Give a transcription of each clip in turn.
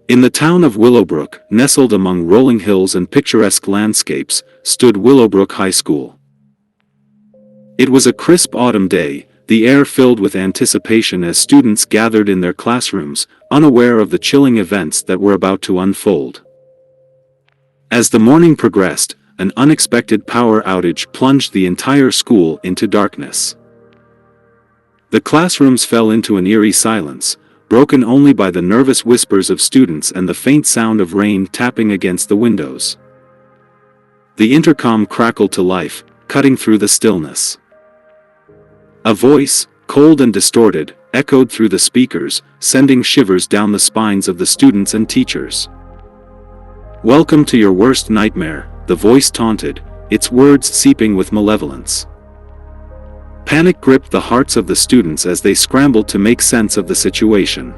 In the town of Willowbrook, nestled among rolling hills and picturesque landscapes, stood Willowbrook High School. It was a crisp autumn day, the air filled with anticipation as students gathered in their classrooms, unaware of the chilling events that were about to unfold. As the morning progressed, an unexpected power outage plunged the entire school into darkness. The classrooms fell into an eerie silence, broken only by the nervous whispers of students and the faint sound of rain tapping against the windows. The intercom crackled to life, cutting through the stillness. A voice, cold and distorted, echoed through the speakers, sending shivers down the spines of the students and teachers. "Welcome to your worst nightmare," the voice taunted, its words seeping with malevolence. Panic gripped the hearts of the students as they scrambled to make sense of the situation.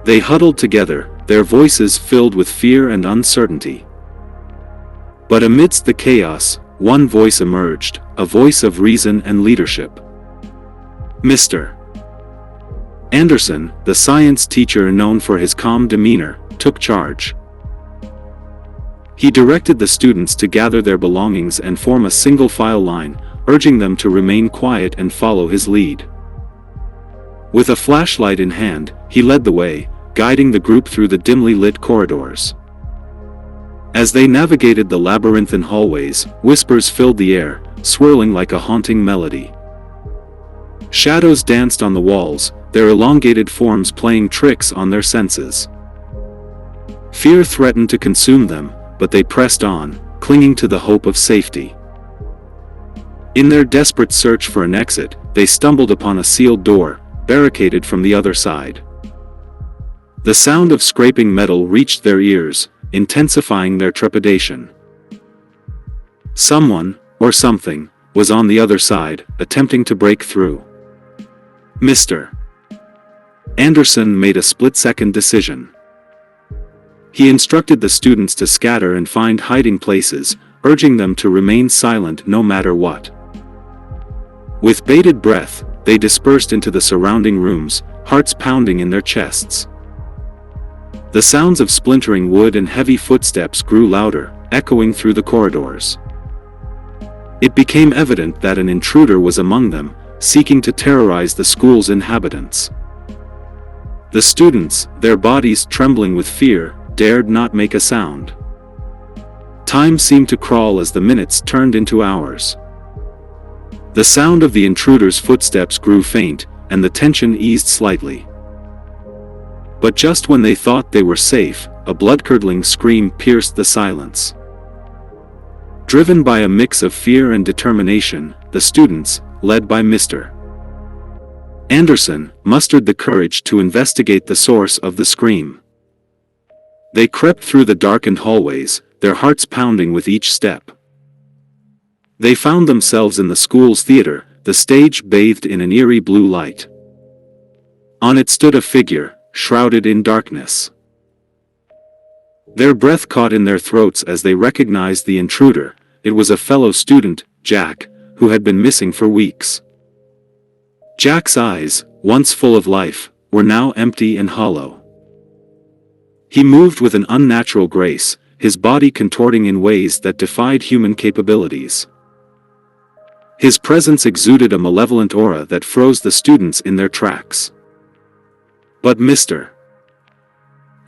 They huddled together, their voices filled with fear and uncertainty. But amidst the chaos, one voice emerged, a voice of reason and leadership. Mr. Anderson, the science teacher known for his calm demeanor, took charge. He directed the students to gather their belongings and form a single file line, urging them to remain quiet and follow his lead. With a flashlight in hand, he led the way, guiding the group through the dimly lit corridors. As they navigated the labyrinthine hallways, whispers filled the air, swirling like a haunting melody. Shadows danced on the walls, their elongated forms playing tricks on their senses. Fear threatened to consume them, but they pressed on, clinging to the hope of safety. In their desperate search for an exit, they stumbled upon a sealed door, barricaded from the other side. The sound of scraping metal reached their ears, intensifying their trepidation. Someone, or something, was on the other side, attempting to break through. Mr. Anderson made a split-second decision. He instructed the students to scatter and find hiding places, urging them to remain silent no matter what. With bated breath, they dispersed into the surrounding rooms, hearts pounding in their chests. The sounds of splintering wood and heavy footsteps grew louder, echoing through the corridors. It became evident that an intruder was among them, seeking to terrorize the school's inhabitants. The students, their bodies trembling with fear, dared not make a sound. Time seemed to crawl as the minutes turned into hours. The sound of the intruder's footsteps grew faint, and the tension eased slightly. But just when they thought they were safe, a blood-curdling scream pierced the silence. Driven by a mix of fear and determination, the students, led by Mr. Anderson, mustered the courage to investigate the source of the scream. They crept through the darkened hallways, their hearts pounding with each step. They found themselves in the school's theater, the stage bathed in an eerie blue light. On it stood a figure, shrouded in darkness. Their breath caught in their throats as they recognized the intruder. It was a fellow student, Jack, who had been missing for weeks. Jack's eyes, once full of life, were now empty and hollow. He moved with an unnatural grace, his body contorting in ways that defied human capabilities. His presence exuded a malevolent aura that froze the students in their tracks. But Mr.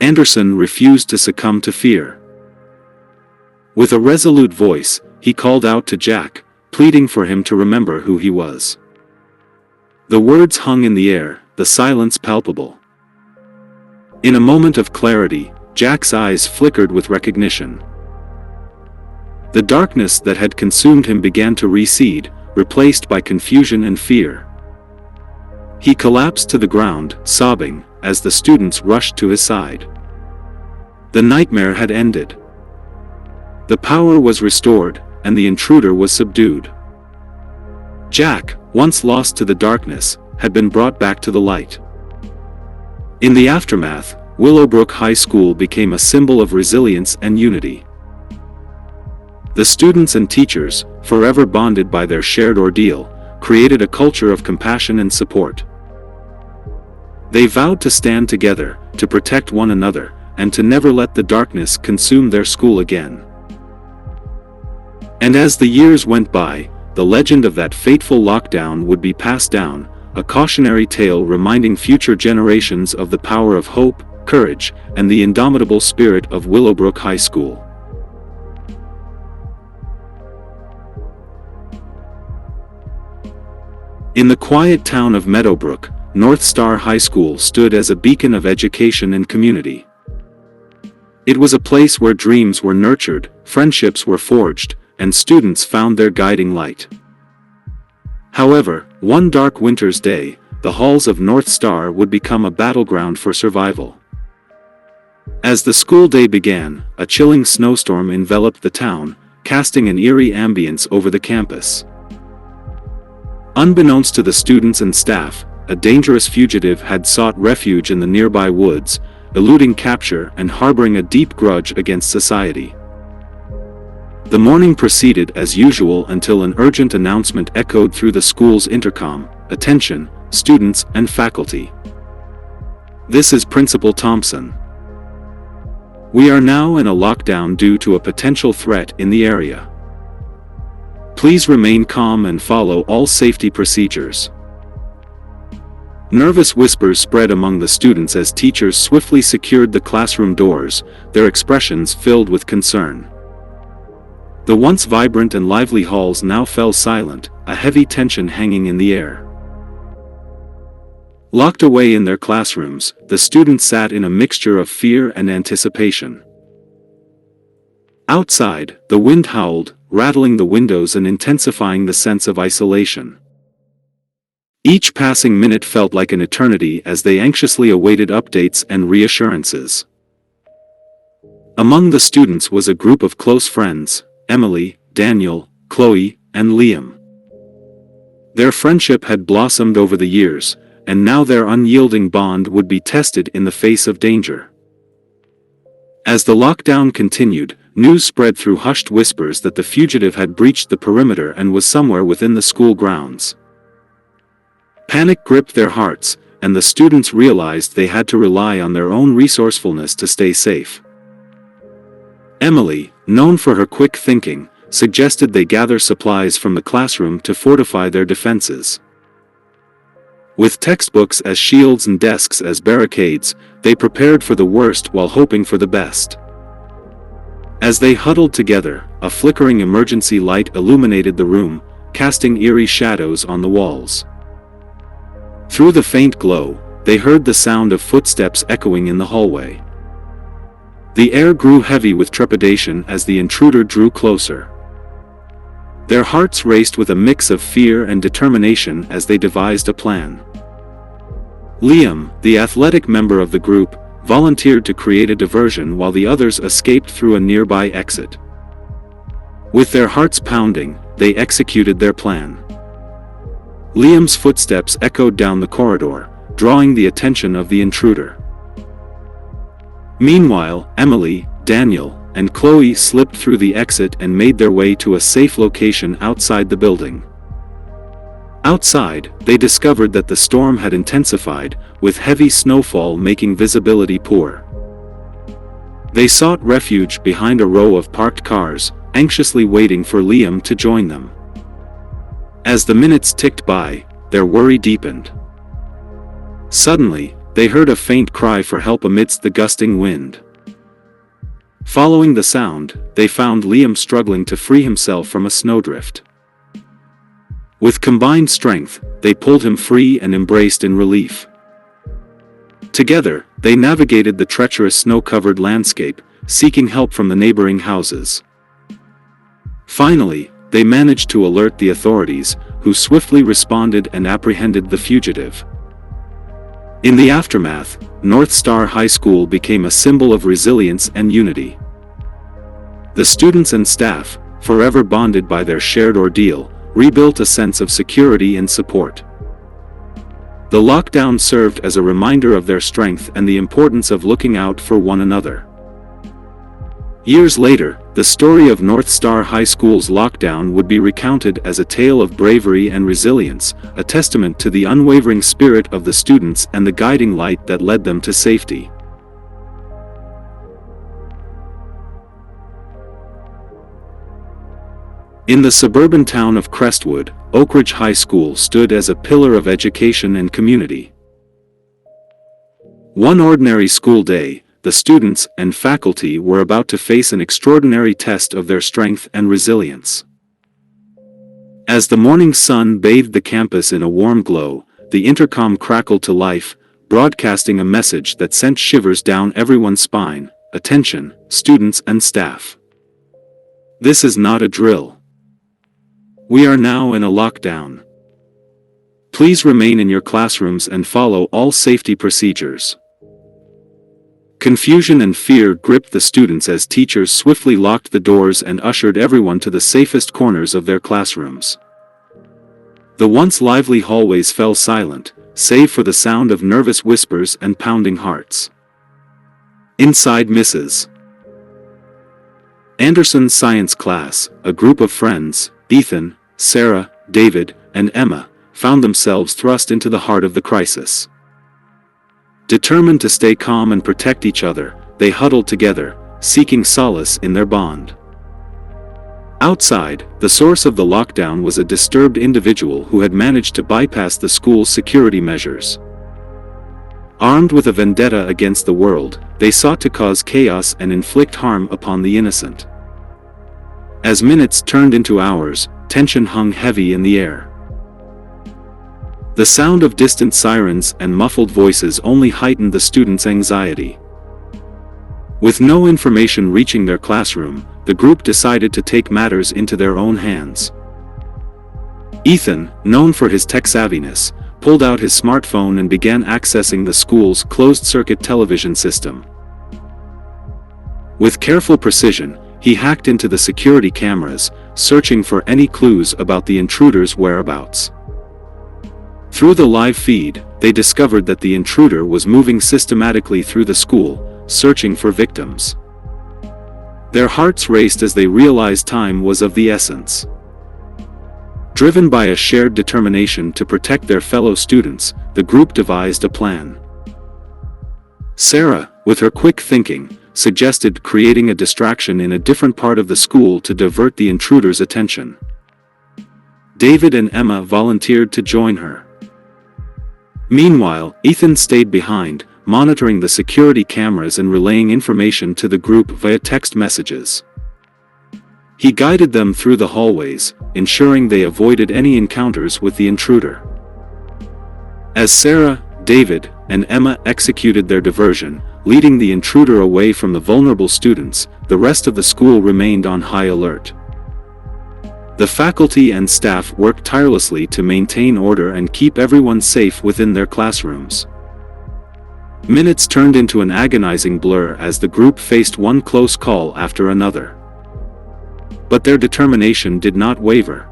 Anderson refused to succumb to fear. With a resolute voice, he called out to Jack, pleading for him to remember who he was. The words hung in the air, the silence palpable. In a moment of clarity, Jack's eyes flickered with recognition. The darkness that had consumed him began to recede, replaced by confusion and fear. He collapsed to the ground, sobbing, as the students rushed to his side. The nightmare had ended. The power was restored, and the intruder was subdued. Jack, once lost to the darkness, had been brought back to the light. In the aftermath, Willowbrook High School became a symbol of resilience and unity. The students and teachers, forever bonded by their shared ordeal, created a culture of compassion and support. They vowed to stand together, to protect one another, and to never let the darkness consume their school again. And as the years went by, the legend of that fateful lockdown would be passed down, a cautionary tale reminding future generations of the power of hope, courage, and the indomitable spirit of Willowbrook High School. In the quiet town of Meadowbrook, North Star High School stood as a beacon of education and community. It was a place where dreams were nurtured, friendships were forged, and students found their guiding light. However, one dark winter's day, the halls of North Star would become a battleground for survival. As the school day began, a chilling snowstorm enveloped the town, casting an eerie ambience over the campus. Unbeknownst to the students and staff, a dangerous fugitive had sought refuge in the nearby woods, eluding capture and harboring a deep grudge against society. The morning proceeded as usual until an urgent announcement echoed through the school's intercom: "Attention, students and faculty. This is Principal Thompson. We are now in a lockdown due to a potential threat in the area. Please remain calm and follow all safety procedures." Nervous whispers spread among the students as teachers swiftly secured the classroom doors, their expressions filled with concern. The once vibrant and lively halls now fell silent, a heavy tension hanging in the air. Locked away in their classrooms, the students sat in a mixture of fear and anticipation. Outside, the wind howled, rattling the windows and intensifying the sense of isolation. Each passing minute felt like an eternity as they anxiously awaited updates and reassurances. Among the students was a group of close friends: Emily, Daniel, Chloe, and Liam. Their friendship had blossomed over the years, and now their unyielding bond would be tested in the face of danger. As the lockdown continued, news spread through hushed whispers that the fugitive had breached the perimeter and was somewhere within the school grounds. Panic gripped their hearts, and the students realized they had to rely on their own resourcefulness to stay safe. Emily, known for her quick thinking, suggested they gather supplies from the classroom to fortify their defenses. With textbooks as shields and desks as barricades, they prepared for the worst while hoping for the best. As they huddled together, a flickering emergency light illuminated the room, casting eerie shadows on the walls. Through the faint glow, they heard the sound of footsteps echoing in the hallway. The air grew heavy with trepidation as the intruder drew closer. Their hearts raced with a mix of fear and determination as they devised a plan. Liam, the athletic member of the group, volunteered to create a diversion while the others escaped through a nearby exit. With their hearts pounding, they executed their plan. Liam's footsteps echoed down the corridor, drawing the attention of the intruder. Meanwhile, Emily, Daniel, and Chloe slipped through the exit and made their way to a safe location outside the building. Outside, they discovered that the storm had intensified, with heavy snowfall making visibility poor. They sought refuge behind a row of parked cars, anxiously waiting for Liam to join them. As the minutes ticked by, their worry deepened. Suddenly, they heard a faint cry for help amidst the gusting wind. Following the sound, they found Liam struggling to free himself from a snowdrift. With combined strength, they pulled him free and embraced in relief. Together, they navigated the treacherous snow-covered landscape, seeking help from the neighboring houses. Finally, they managed to alert the authorities, who swiftly responded and apprehended the fugitive. In the aftermath, North Star High School became a symbol of resilience and unity. The students and staff, forever bonded by their shared ordeal, rebuilt a sense of security and support. The lockdown served as a reminder of their strength and the importance of looking out for one another. Years later, the story of North Star High School's lockdown would be recounted as a tale of bravery and resilience, a testament to the unwavering spirit of the students and the guiding light that led them to safety. In the suburban town of Crestwood, Oak Ridge High School stood as a pillar of education and community. One ordinary school day, the students and faculty were about to face an extraordinary test of their strength and resilience. As the morning sun bathed the campus in a warm glow, the intercom crackled to life, broadcasting a message that sent shivers down everyone's spine. Attention, students and staff. This is not a drill. We are now in a lockdown. Please remain in your classrooms and follow all safety procedures. Confusion and fear gripped the students as teachers swiftly locked the doors and ushered everyone to the safest corners of their classrooms. The once lively hallways fell silent, save for the sound of nervous whispers and pounding hearts. Inside Mrs. Anderson's science class, a group of friends, Ethan, Sarah, David, and Emma, found themselves thrust into the heart of the crisis. Determined to stay calm and protect each other, they huddled together, seeking solace in their bond. Outside, the source of the lockdown was a disturbed individual who had managed to bypass the school's security measures. Armed with a vendetta against the world, they sought to cause chaos and inflict harm upon the innocent. As minutes turned into hours, tension hung heavy in the air. The sound of distant sirens and muffled voices only heightened the students' anxiety. With no information reaching their classroom, the group decided to take matters into their own hands. Ethan, known for his tech savviness, pulled out his smartphone and began accessing the school's closed-circuit television system. With careful precision, he hacked into the security cameras, searching for any clues about the intruder's whereabouts. Through the live feed, they discovered that the intruder was moving systematically through the school, searching for victims. Their hearts raced as they realized time was of the essence. Driven by a shared determination to protect their fellow students, the group devised a plan. Sarah, with her quick thinking, suggested creating a distraction in a different part of the school to divert the intruder's attention. David and Emma volunteered to join her. Meanwhile, Ethan stayed behind, monitoring the security cameras and relaying information to the group via text messages. He guided them through the hallways, ensuring they avoided any encounters with the intruder. As Sarah, David, and Emma executed their diversion, leading the intruder away from the vulnerable students, the rest of the school remained on high alert. The faculty and staff worked tirelessly to maintain order and keep everyone safe within their classrooms. Minutes turned into an agonizing blur as the group faced one close call after another. But their determination did not waver.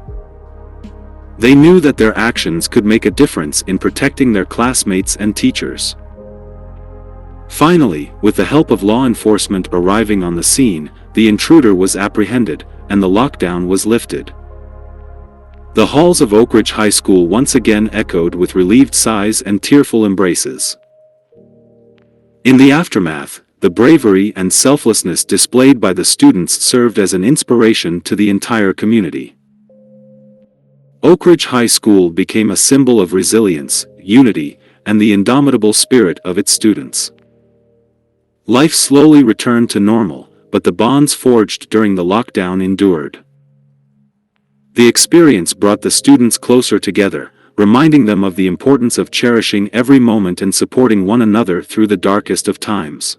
They knew that their actions could make a difference in protecting their classmates and teachers. Finally, with the help of law enforcement arriving on the scene, the intruder was apprehended, and the lockdown was lifted. The halls of Oak Ridge High School once again echoed with relieved sighs and tearful embraces. In the aftermath, the bravery and selflessness displayed by the students served as an inspiration to the entire community. Oak Ridge High School became a symbol of resilience, unity, and the indomitable spirit of its students. Life slowly returned to normal, but the bonds forged during the lockdown endured. The experience brought the students closer together, reminding them of the importance of cherishing every moment and supporting one another through the darkest of times.